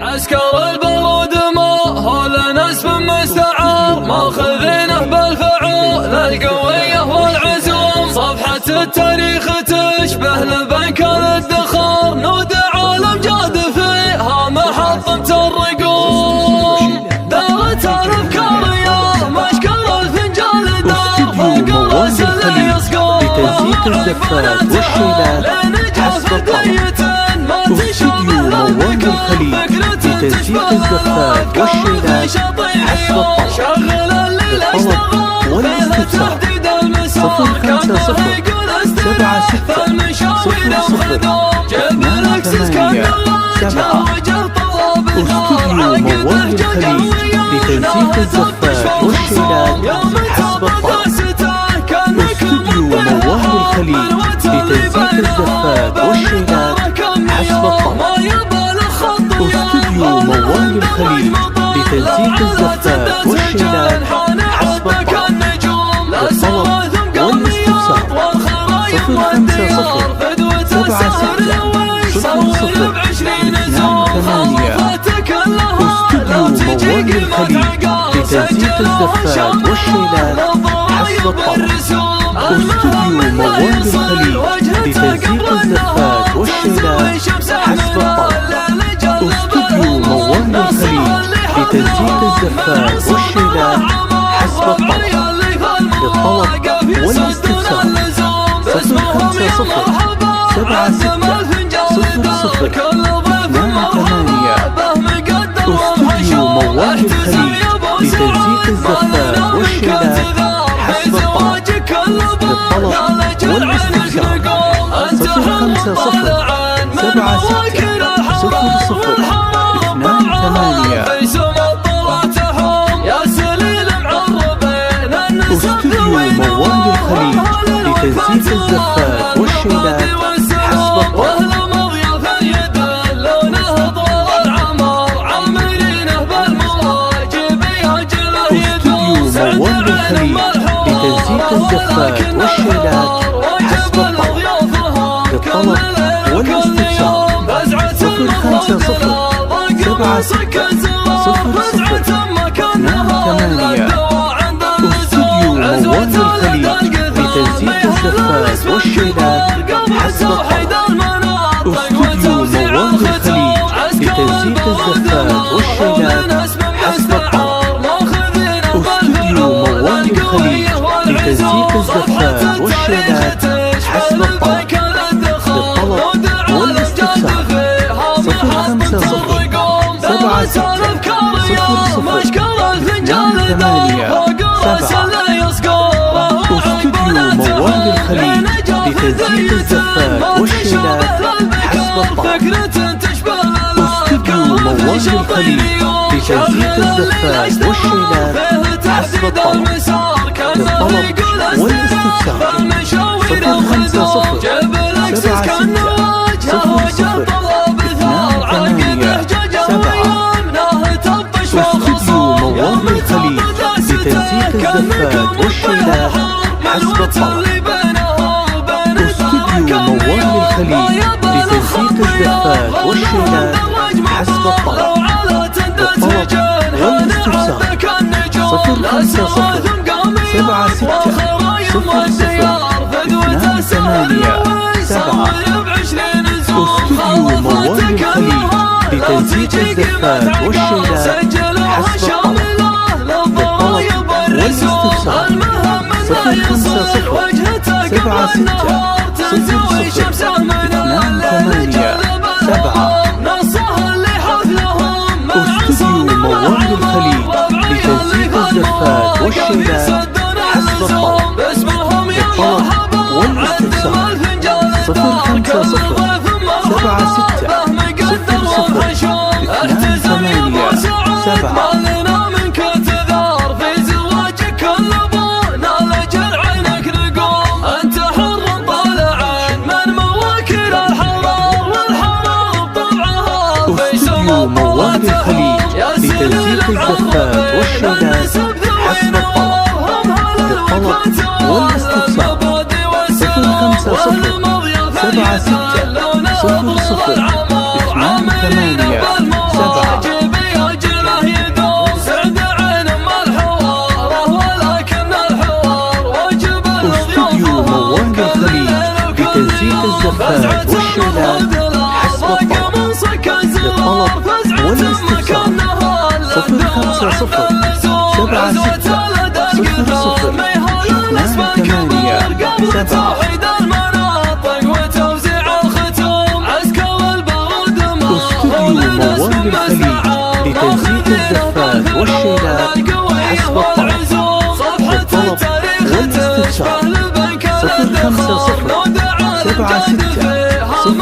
عسكر البرود ما هو لناس مستعار، ماخذينه بالفعول القوية والعزوم. صفحة التاريخ تشبه لبنك الادخار، نودع الأمجاد فيها محطمة الرقوم. دارت الأفكار يا مشكل الفنجان دار، فوق راس اللي يسقط لتزييق الزفات والشيلات حسب الطلب. استوديو موال الخليج لتزييق الزفات والشيلات حسب الطلب. للطلب والاستفسار 056-76-00-88-7. استوديو موال الخليج لتزييق الزفات والشيلات حسب الطلب. استوديو موال الخليج لتزييق الزفات والشيلات حسب الطلب. استوديو موال الخليج لتزييق الزفات والشيلات حسب الطلب. للطلب والاستفسار 056-76-00-88. استوديو موال الخليج لتزييق الزفات والشيلات حسب الطلب. استوديو موال الخليج لتزييق الزفات والشيلات حسب الطلب. استوديو موال الخليج لتزييق الزفات والشيلات حسب الطلب. للطلب والاستفسار 056-76-00-88. استوديو موال الخليج لتزييق الزفات والشيلات حسب الطلب. للطلب والاستفسار 056-76-00-88. استوديو موال الخليج لتزييق الزفات والشيلات حسب الطلب. استوديو موال الخليج لتزييق الزفات والشيلات حسب الطلب. للطلب والاستفسار 056-76-00-88. استوديو موال الخليج لتزييق الزفات والشيلات حسب الطلب. استوديو موال الخليج لتزييق الزفات والشيلات حسب الطلب. استوديو موال الخليج لتزييق الزفات والشيلات حسب الطلب. للطلب والاستفسار 056-76-00-88-7. استوديو موال الخليج لتزييق الزفات والشيلات حسب الطلب. استوديو موال الخليج لتزييق الزفات والشيلات حسب الطلب. للطلب والاستفسار 056-76-00-88-7. استوديو موال الخليج لتزييق الزفات والشيلات حسب الطلب. استوديو موال الخليج لتزييق الزفات والشيلات حسب الطلب. للطلب والاستفسار 056-76-00-88-7. استوديو موال الخليج لتزييق الزفات والشيلات حسب الطلب. للطلب والاستفسار 056-76-00-88-7. استوديو موال الخليج لتزييق الزفات والشيلات حسب الطلب. للطلب والاستفسار 056-76-00-88-7. استوديو موال الخليج لتزييق الزفات والشيلات حسب الطلب. للطلب والاستفسار 056-76-00-88-7. الزفات والشيلات حسب الطلب. للطلب والاستفسار 050 76 00 88 استوديو موال الخليج لتنسيق الزفات والشيلات حسب الطلب. للطلب والاستفسار 050 76 00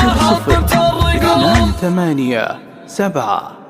88 7.